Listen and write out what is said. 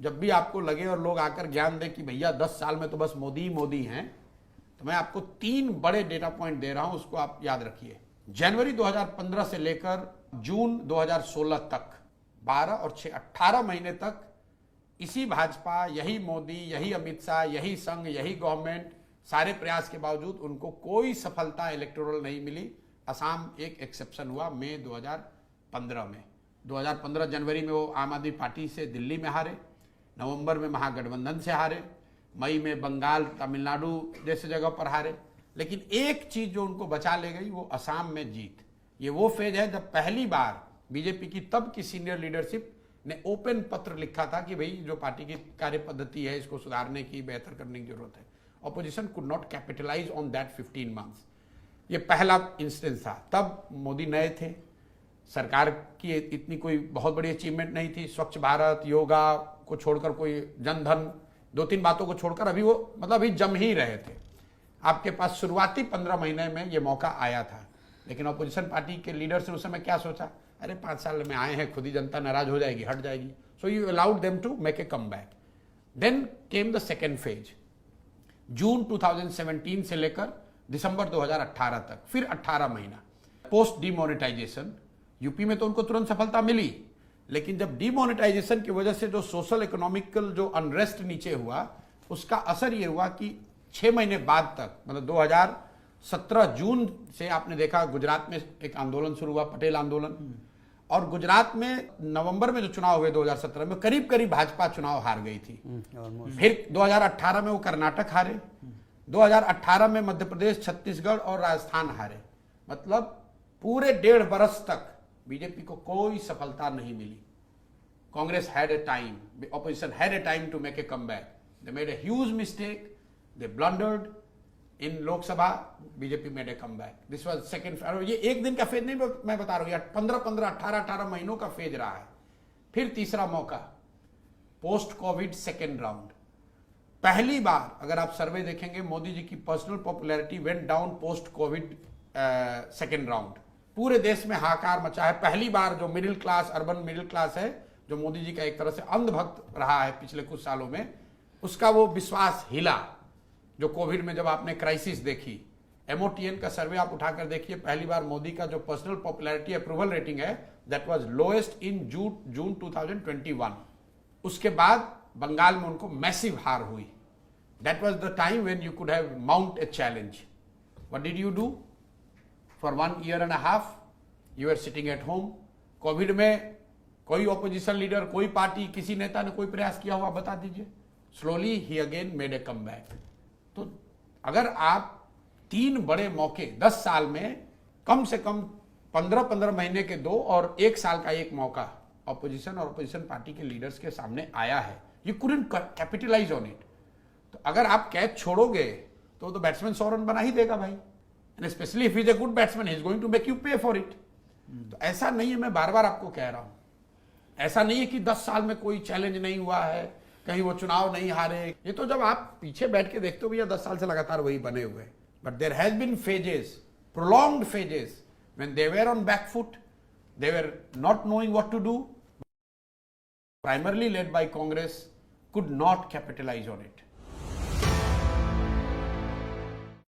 जब भी आपको लगे और लोग आकर ज्ञान दें कि भैया 10 साल में तो बस मोदी ही मोदी हैं, तो मैं आपको 3 बड़े डेटा पॉइंट दे रहा हूं, उसको आप याद रखिए। जनवरी 2015 से लेकर जून 2016 तक 12 और 6 18 महीने तक इसी भाजपा, यही मोदी, यही अमित शाह, यही संघ, यही गवर्नमेंट, सारे प्रयास के बावजूद उनको कोई सफलता इलेक्टोरल नहीं मिली। असम एक एक्सेप्शन हुआ मई 2015 में। 2015 जनवरी में वो आम आदमी पार्टी से दिल्ली में हारे, नवंबर में महागठबंधन से हारे, मई में बंगाल, तमिलनाडु जैसे जगह पर हारे। लेकिन एक चीज जो उनको बचा ले गई वो असम में जीत। ये वो फेज है जब पहली बार बीजेपी की तब की सीनियर लीडरशिप ने ओपन पत्र लिखा था कि भाई जो पार्टी की कार्य पद्धति है इसको सुधारने की, बेहतर करने की जरूरत है। Opposition could not capitalise on that 15 months. ये पहला इंस्टेंस था। तब मोदी नए थे, सरकार की इतनी कोई बहुत बड़ी अचीवमेंट नहीं थी। स्वच्छ भारत, योगा को छोड़कर, कोई जनधन, 2-3 बातों को छोड़कर अभी वो मतलब अभी जम ही रहे थे। आपके पास शुरुआती 15 महीने में ये मौका आया था, लेकिन ऑपोजिशन पार्टी के लीडर्स ने उस समय क्या सोचा, अरे 5 साल में आए हैं, खुद ही जनता नाराज हो जाएगी, हट जाएगी। So you allowed them to make a comeback. Then came the second phase, June 2017 से लेकर दिसंबर 2018 तक, फिर 18 महीना पोस्ट डीमोनेटाइजेशन। यूपी में तो उनको तुरंत सफलता मिली, लेकिन जब डीमोनेटाइजेशन की वजह से जो सोशल इकोनॉमिकल जो अनरेस्ट नीचे हुआ, उसका असर ये हुआ कि 6 महीने बाद तक, मतलब 2017 जून से आपने देखा गुजरात में एक आंदोलन शुरू हुआ, पटेल आंदोलन। और गुजरात में नवंबर में जो चुनाव हुए 2017 में, करीब करीब भाजपा चुनाव हार गई थी। फिर 2018 में वो कर्नाटक हारे, 2018 में मध्य प्रदेश, छत्तीसगढ़ और राजस्थान हारे। मतलब पूरे 1.5 बरस तक बीजेपी को कोई सफलता नहीं मिली। Congress had a time, opposition had a time to make a comeback. They made a huge mistake, they blundered in Lok Sabha, BJP made a comeback. This was second. ये एक दिन का फेज नहीं मैं बता रहा हूं, 15-15, 18-18 महीनों का फेज रहा है। फिर तीसरा मौका, पोस्ट कोविड सेकेंड राउंड। पहली बार अगर आप सर्वे देखेंगे, मोदी जी की personal popularity went down post Covid second round. पूरे देश में हाहाकार मचा है। पहली बार जो middle class, urban middle class है, जो मोदी जी का एक तरह से अंधभक्त रहा है पिछले कुछ सालों में, उसका वो विश्वास हिला। जो कोविड में जब आपने क्राइसिस देखी, MOTN का सर्वे आप उठाकर देखिए, पहली बार मोदी का जो पर्सनल पॉपुलैरिटी अप्रूवल रेटिंग है, दैट वाज लोएस्ट इन जून 2021। उसके बाद बंगाल में उनको मैसिव हार हुई। That was the time when you could have mount a challenge. What did you do? For 1.5 years, you were sitting at home. Covid में कोई opposition leader, कोई पार्टी, किसी नेता ने कोई प्रयास किया हुआ बता दीजिए। Slowly he again made a comeback. तो अगर आप 3 बड़े मौके 10 साल में, कम से कम 15-15 महीने के 2 और 1 साल का 1 मौका ऑपोजिशन और ऑपोजिशन पार्टी के लीडर्स के सामने आया है, you couldn't capitalise on it. तो अगर आप कैच छोड़ोगे तो बैट्समैन 100 रन बना ही देगा भाई। And especially if he is a good batsman, he is going to make you pay for it. तो ऐसा नहीं है, मैं बार बार आपको कह रहा हूं, ऐसा नहीं है कि 10 साल में कोई चैलेंज नहीं हुआ है, कहीं वो चुनाव नहीं हारे। ये तो जब आप पीछे बैठ के देखते हो भैया 10 साल से लगातार वही बने हुए। But there has been phases, prolonged phases, when they were on back foot, they were not knowing what to do, primarily led by Congress, could not capitalise on it.